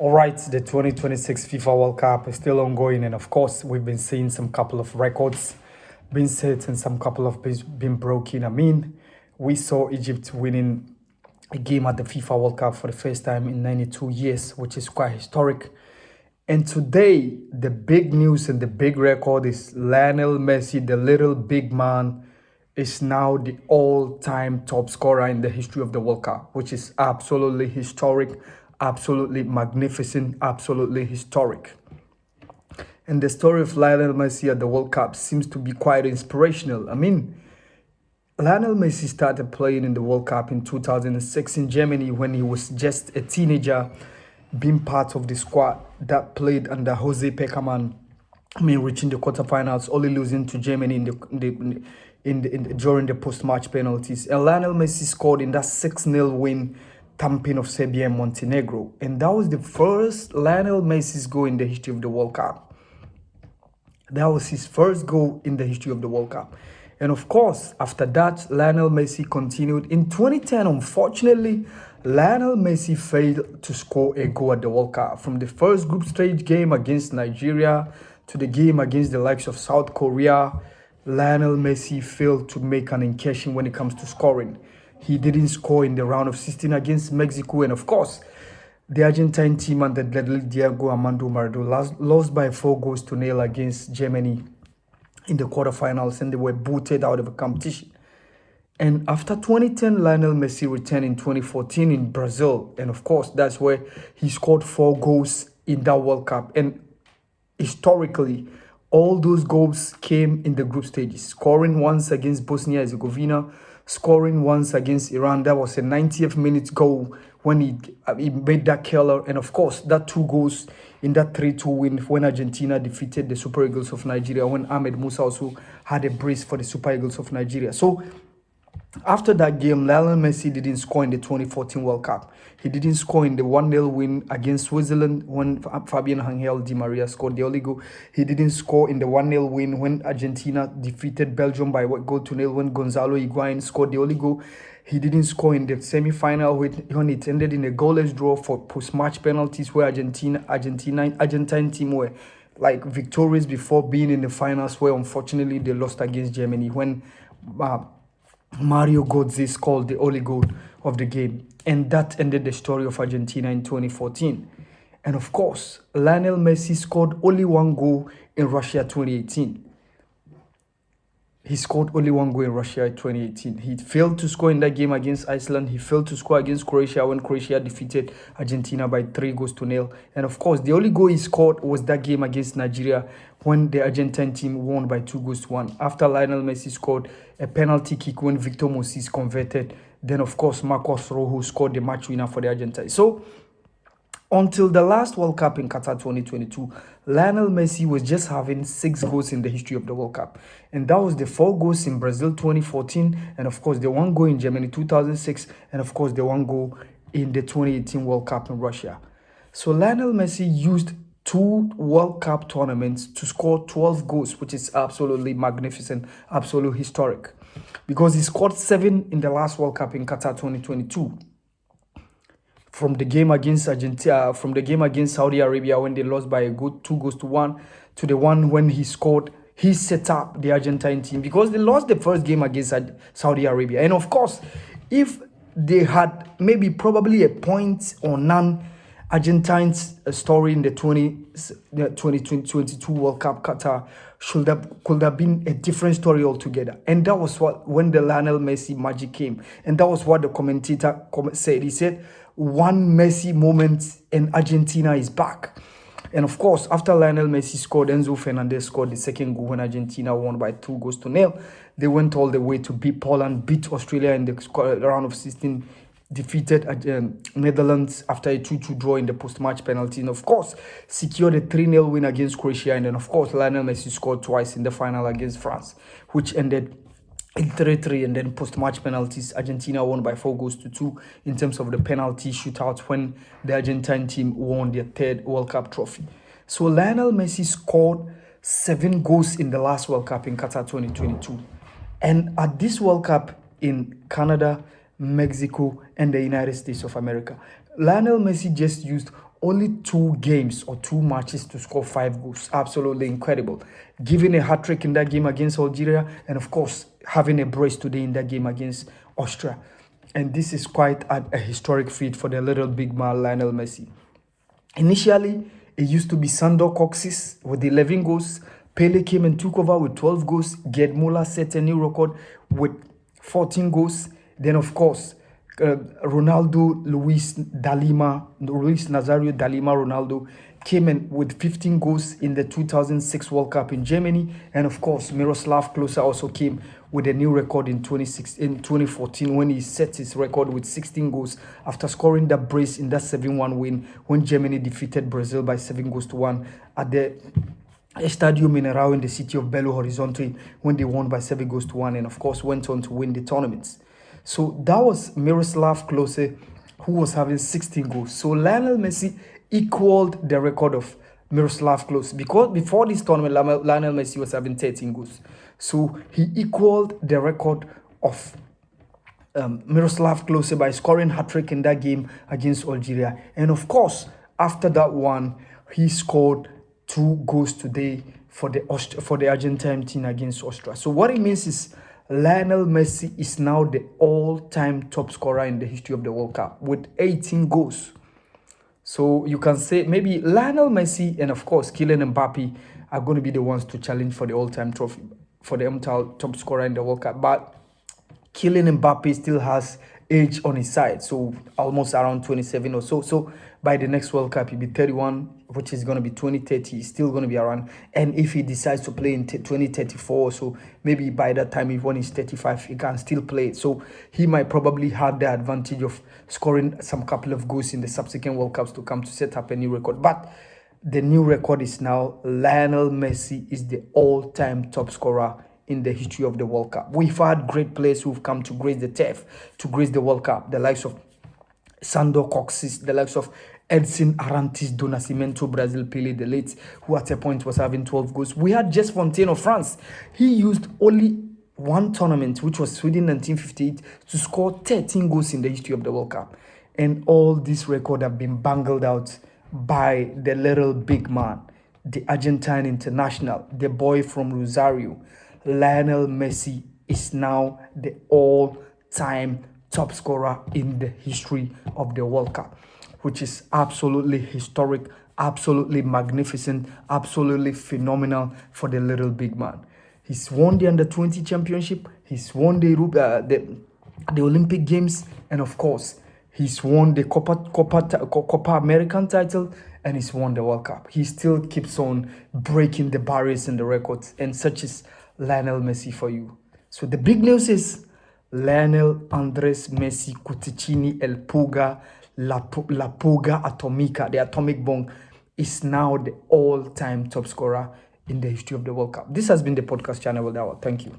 All right, the 2026 FIFA World Cup is still ongoing, and of course, we've been seeing some couple of records being set and some couple of being broken. I mean, we saw Egypt winning a game at the FIFA World Cup for the first time in 92 years, which is quite historic. And today, the big news and the big record is Lionel Messi, the little big man, is now the all-time top scorer in the history of the World Cup, which is absolutely historic, absolutely magnificent, absolutely historic. And the story of Lionel Messi at the World Cup seems to be quite inspirational. I mean, Lionel Messi started playing in the World Cup in 2006 in Germany when he was just a teenager, being part of the squad that played under Jose Peckerman. I mean, reaching the quarterfinals, only losing to Germany during the post-match penalties. And Lionel Messi scored in that 6-0 win, thumping of Serbia and Montenegro. And that was the first Lionel Messi's goal in the history of the World Cup. That was his first goal in the history of the World Cup. And of course, after that, Lionel Messi continued. In 2010, unfortunately, Lionel Messi failed to score a goal at the World Cup. From the first group stage game against Nigeria to the game against the likes of South Korea, Lionel Messi failed to make an incursion when it comes to scoring. He didn't score in the round of 16 against Mexico. And of course, the Argentine team under deadly Diego Armando Maradona lost by 4-0 against Germany in the quarterfinals, and they were booted out of the competition. And after 2010, Lionel Messi returned in 2014 in Brazil. And of course, that's where he scored 4 goals in that World Cup. And historically, all those goals came in the group stages, scoring once against Bosnia-Herzegovina, scoring once against Iran. That was a 90th minute goal when he made that killer. And of course, that 2 goals in that 3-2 win when Argentina defeated the Super Eagles of Nigeria, when Ahmed Musa also had a brace for the Super Eagles of Nigeria. So after that game, Lionel Messi didn't score in the 2014 World Cup. He didn't score in the 1-0 win against Switzerland when Fabian Angel Di Maria scored the only goal. He didn't score in the 1-0 win when Argentina defeated Belgium by 1-0 when Gonzalo Higuain scored the only goal. He didn't score in the semi-final when it ended in a goalless draw for post-match penalties, where Argentine team were like victorious before being in the finals, where unfortunately they lost against Germany when Mario Götze scored the only goal of the game. And that ended the story of Argentina in 2014. And of course, Lionel Messi scored only 1 goal in Russia 2018. He scored only 1 goal in Russia in 2018. He failed to score in that game against Iceland. He failed to score against Croatia when Croatia defeated Argentina by 3-0. And of course, the only goal he scored was that game against Nigeria when the Argentine team won by 2-1. After Lionel Messi scored a penalty kick when Victor Moses converted. Then, of course, Marcos Rojo scored the match winner for the Argentines. So, until the last World Cup in Qatar 2022, Lionel Messi was just having 6 goals in the history of the World Cup. And that was the 4 goals in Brazil 2014, and of course the 1 goal in Germany 2006, and of course the 1 goal in the 2018 World Cup in Russia. So Lionel Messi used 2 World Cup tournaments to score 12 goals, which is absolutely magnificent, absolutely historic. Because he scored 7 in the last World Cup in Qatar 2022. From the game against Argentina, from the game against Saudi Arabia when they lost by a good 2-1, to the one when he scored, he set up the Argentine team because they lost the first game against Saudi Arabia. And of course, if they had maybe probably a point or none, Argentine's story in the 2022 World Cup Qatar could have been a different story altogether. And that was when the Lionel Messi magic came. And that was what the commentator said. He said, 1 Messi moment and Argentina is back. And of course, after Lionel Messi scored, Enzo Fernandez scored the second goal when Argentina won by 2-0. They went all the way to beat Poland, beat Australia in the round of 16, defeated Netherlands after a 2-2 draw in the post-match penalty, and of course, secured a 3-0 win against Croatia. And then, of course, Lionel Messi scored twice in the final against France, which ended in 3-3, and then post-match penalties, Argentina won by 4-2 in terms of the penalty shootout when the Argentine team won their 3rd World Cup trophy. So Lionel Messi scored 7 goals in the last World Cup in Qatar 2022. And at this World Cup in Canada, Mexico, and the United States of America, Lionel Messi just used only 2 games or 2 matches to score 5 goals. Absolutely incredible. Giving a hat-trick in that game against Algeria, and of course, having a brace today in that game against Austria. And this is quite a historic feat for the little big man, Lionel Messi. Initially, it used to be Sandor Coxis with 11 goals. Pele came and took over with 12 goals. Gerd Muller set a new record with 14 goals. Then, of course, Ronaldo, Luis Nazario Dalima Ronaldo came in with 15 goals in the 2006 World Cup in Germany. And of course, Miroslav Klose also came with a new record in 2014 when he set his record with 16 goals after scoring that brace in that 7-1 win when Germany defeated Brazil by 7-1 at the Estadio Mineirão in the city of Belo Horizonte when they won by 7-1 and of course went on to win the tournaments. So that was Miroslav Klose, who was having 16 goals. So Lionel Messi equaled the record of Miroslav Klose because before this tournament, Lionel Messi was having 13 goals. So he equaled the record of Miroslav Klose by scoring hat-trick in that game against Algeria. And of course, after that one, he scored 2 goals today for the Argentine team against Austria. So what it means is Lionel Messi is now the all-time top scorer in the history of the World Cup with 18 goals. So you can say maybe Lionel Messi and of course Kylian Mbappe are going to be the ones to challenge for the all-time trophy, for the top scorer in the World Cup. But Kylian Mbappe still has age on his side, so almost around 27 or so. So by the next World Cup, he'll be 31, which is going to be 2030. He's still going to be around. And if he decides to play in 2034, so maybe by that time, when he's 35, he can still play. So he might probably have the advantage of scoring some couple of goals in the subsequent World Cups to come to set up a new record. But the new record is now Lionel Messi is the all-time top scorer in the history of the World Cup. We've had great players who've come to grace the turf, to grace the World Cup, the likes of Sandor Coxis, the likes of Edson Arantes do Nascimento, Brazil Pele, the late, who at a point was having 12 goals. We had Jess Fontaine of France. He used only one tournament, which was Sweden 1958, to score 13 goals in the history of the World Cup. And all these records have been bangled out by the little big man, the Argentine international, the boy from Rosario. Lionel Messi is now the all-time top scorer in the history of the World Cup, which is absolutely historic, absolutely magnificent, absolutely phenomenal for the little big man. He's won the Under-20 championship, he's won the Olympic Games, and of course, he's won the Copa American title, and he's won the World Cup. He still keeps on breaking the barriers and the records, and such is Lionel Messi for you. So the big news is Lionel Andres Messi Cuticini El Puga, La Puga Atomica, the atomic bomb, is now the all-time top scorer in the history of the World Cup. This has been the podcast channel with Dawa. Thank you.